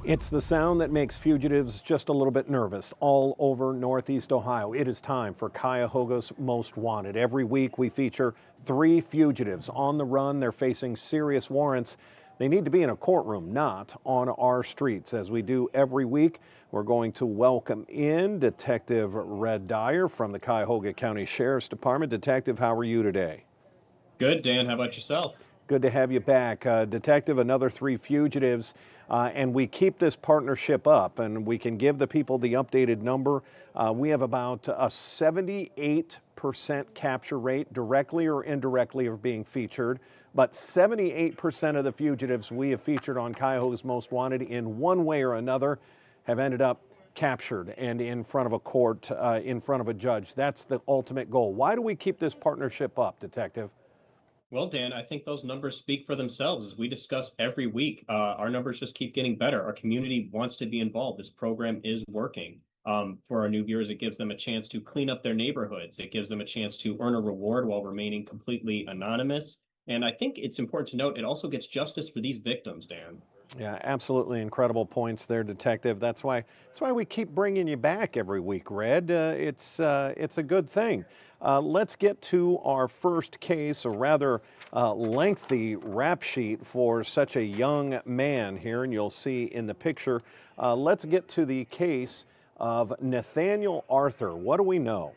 It's the sound that makes fugitives just a little bit nervous all over Northeast Ohio. It is time for Cuyahoga's Most Wanted. Every week we feature 3 fugitives on the run. They're facing serious warrants. They need to be in a courtroom, not on our streets. As we do every week, we're going to welcome in Detective Red Dyer from the Cuyahoga County Sheriff's Department. Detective, how are you today? Good, Dan. How about yourself? Good to have you back. Detective, another 3 fugitives, and we keep this partnership up, and we can give the people the updated number. We have about a 78% capture rate, directly or indirectly, of being featured, but 78% of the fugitives we have featured on Cuyahoga's Most Wanted in one way or another have ended up captured and in front of a court, in front of a judge. That's the ultimate goal. Why do we keep this partnership up, Detective? Well, Dan, I think those numbers speak for themselves. As we discuss every week, our numbers just keep getting better. Our community wants to be involved. This program is working. For our new viewers, it gives them a chance to clean up their neighborhoods. It gives them a chance to earn a reward while remaining completely anonymous. And I think it's important to note it also gets justice for these victims, Dan. Yeah, absolutely incredible points there, Detective. That's why we keep bringing you back every week, Red. It's a good thing. Let's get to our first case, a rather lengthy rap sheet for such a young man here, and you'll see in the picture. Let's get to the case of Nathaniel Arthur. What do we know?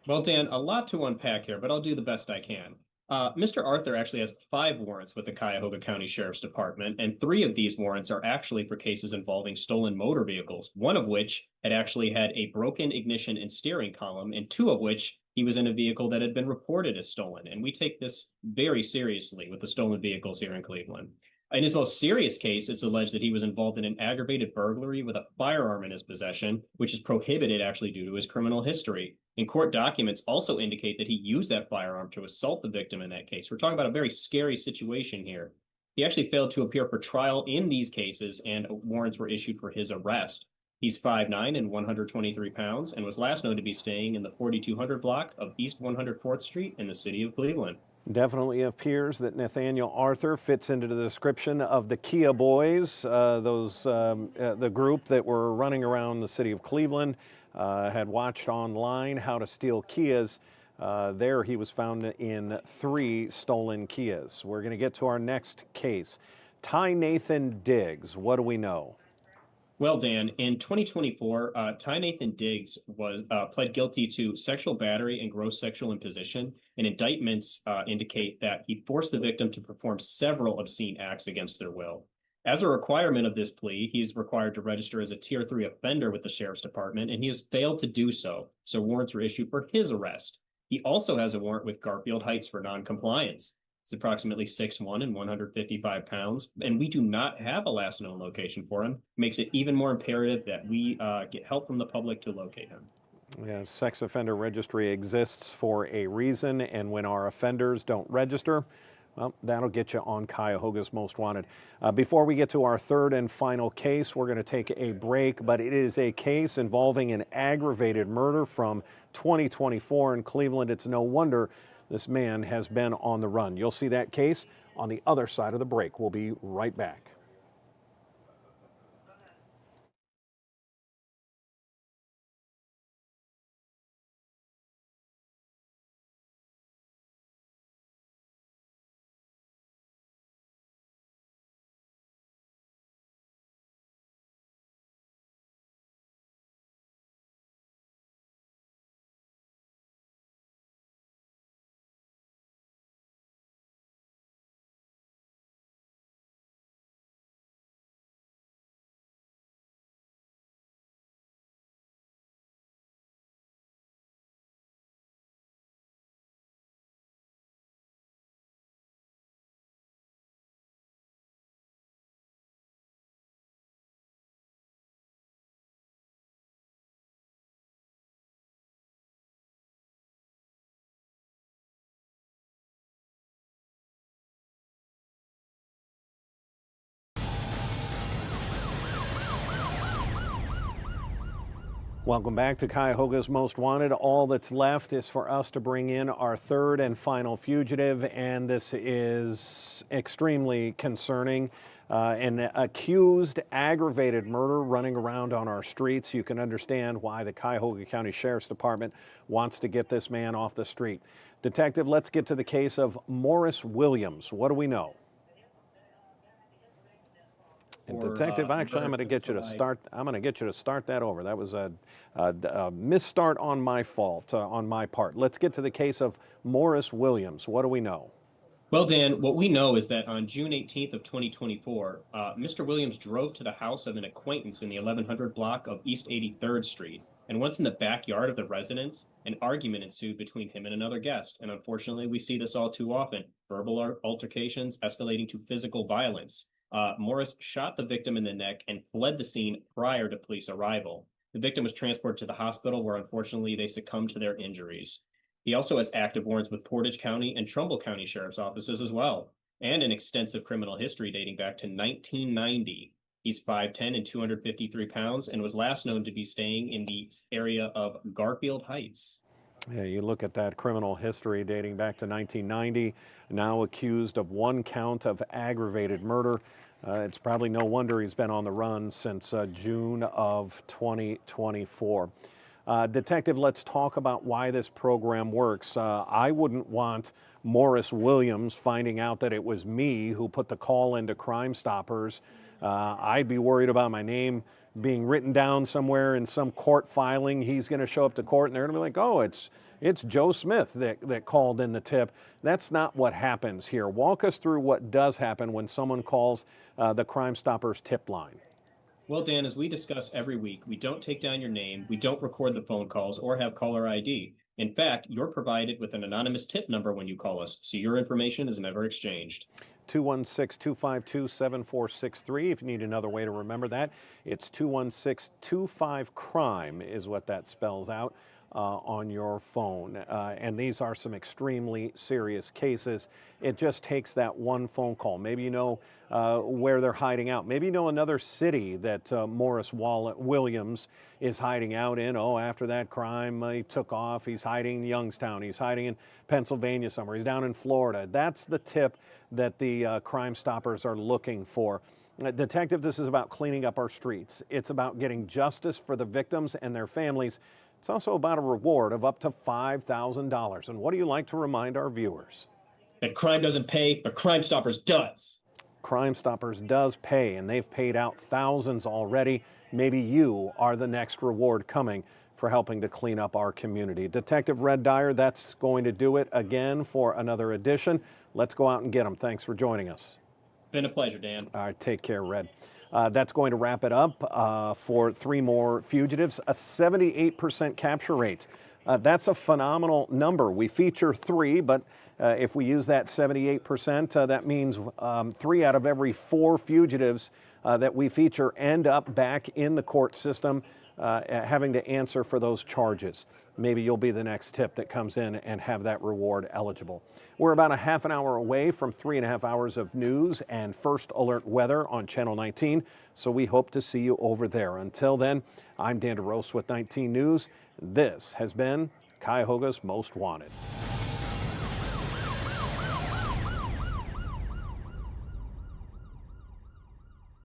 Well, Dan, a lot to unpack here, but I'll do the best I can. Mr. Arthur actually has 5 warrants with the Cuyahoga County Sheriff's Department, and 3 of these warrants are actually for cases involving stolen motor vehicles, one of which had actually had a broken ignition and steering column, and 2 of which he was in a vehicle that had been reported as stolen. And we take this very seriously with the stolen vehicles here in Cleveland. In his most serious case, it's alleged that he was involved in an aggravated burglary with a firearm in his possession, which is prohibited actually due to his criminal history. And court documents also indicate that he used that firearm to assault the victim in that case. We're talking about a very scary situation here. He actually failed to appear for trial in these cases, and warrants were issued for his arrest. He's 5'9" and 123 pounds, and was last known to be staying in the 4200 block of East 104th Street in the city of Cleveland. Definitely appears that Nathaniel Arthur fits into the description of the Kia Boys, the group that were running around the city of Cleveland, had watched online how to steal Kias. There he was found in 3 stolen Kias. We're going to get to our next case. Ty Nathan Diggs, what do we know? Well, Dan, in 2024, Ty Nathan Diggs was pled guilty to sexual battery and gross sexual imposition, and indictments indicate that he forced the victim to perform several obscene acts against their will. As a requirement of this plea, he's required to register as a Tier 3 offender with the Sheriff's Department, and he has failed to do so, so warrants were issued for his arrest. He also has a warrant with Garfield Heights for noncompliance. He's approximately 6'1" and 155 pounds, and we do not have a last known location for him. Makes it even more imperative that we get help from the public to locate him. Yeah, sex offender registry exists for a reason, and when our offenders don't register, well, that'll get you on Cuyahoga's Most Wanted. Before we get to our third and final case, we're going to take a break, but it is a case involving an aggravated murder from 2024 in Cleveland. It's no wonder this man has been on the run. You'll see that case on the other side of the break. We'll be right back. Welcome back to Cuyahoga's Most Wanted. All that's left is for us to bring in our third and final fugitive, and this is extremely concerning. An accused aggravated murder running around on our streets. You can understand why the Cuyahoga County Sheriff's Department wants to get this man off the street. Detective, let's get to the case of Morris Williams. What do we know? And Detective, actually, I'm going to get you to start. I'm going to get you to start that over. That was a misstart on my fault, on my part. Let's get to the case of Morris Williams. What do we know? Well, Dan, what we know is that on June 18th of 2024, Mr. Williams drove to the house of an acquaintance in the 1100 block of East 83rd Street. And once in the backyard of the residence, an argument ensued between him and another guest. And unfortunately, we see this all too often, verbal altercations escalating to physical violence. Morris shot the victim in the neck and fled the scene prior to police arrival. The victim was transported to the hospital where unfortunately they succumbed to their injuries. He also has active warrants with Portage County and Trumbull County Sheriff's offices as well, and an extensive criminal history dating back to 1990. He's 5'10" and 253 pounds and was last known to be staying in the area of Garfield Heights. Yeah, you look at that criminal history dating back to 1990, now accused of one count of aggravated murder. It's probably no wonder he's been on the run since June of 2024. Detective, let's talk about why this program works. I wouldn't want Morris Williams finding out that it was me who put the call into Crime Stoppers. I'd be worried about my name being written down somewhere in some court filing. He's going to show up to court and they're going to be like, oh, it's Joe Smith that called in the tip. That's not what happens here. Walk us through what does happen when someone calls the Crime Stoppers tip line. Well, Dan, as we discuss every week, we don't take down your name, we don't record the phone calls or have caller ID. In fact, you're provided with an anonymous tip number when you call us, so your information is never exchanged. 216-252-7463. If you need another way to remember that, it's 216-25-CRIME is what that spells out on your phone. And these are some extremely serious cases. It just takes that one phone call. Maybe you know where they're hiding out. Maybe you know another city that Morris Williams is hiding out in. Oh, after that crime, he took off. He's hiding in Youngstown. He's hiding in Pennsylvania somewhere. He's down in Florida. That's the tip that the Crime Stoppers are looking for. Detective, this is about cleaning up our streets. It's about getting justice for the victims and their families. It's also about a reward of up to $5,000. And what do you like to remind our viewers? That crime doesn't pay, but Crime Stoppers does. Crime Stoppers does pay, and they've paid out thousands already. Maybe you are the next reward coming for helping to clean up our community. Detective Red Dyer, that's going to do it again for another edition. Let's go out and get them. Thanks for joining us. Been a pleasure, Dan. All right, take care, Red. That's going to wrap it up for 3 more fugitives, a 78% capture rate. That's a phenomenal number. We feature 3, but if we use that 78%, that means 3 out of every 4 fugitives that we feature end up back in the court system having to answer for those charges. Maybe you'll be the next tip that comes in and have that reward eligible. We're about a half an hour away from 3.5 hours of news and first alert weather on Channel 19, so we hope to see you over there. Until then, I'm Dan DeRose with 19 News. This has been Cuyahoga's Most Wanted.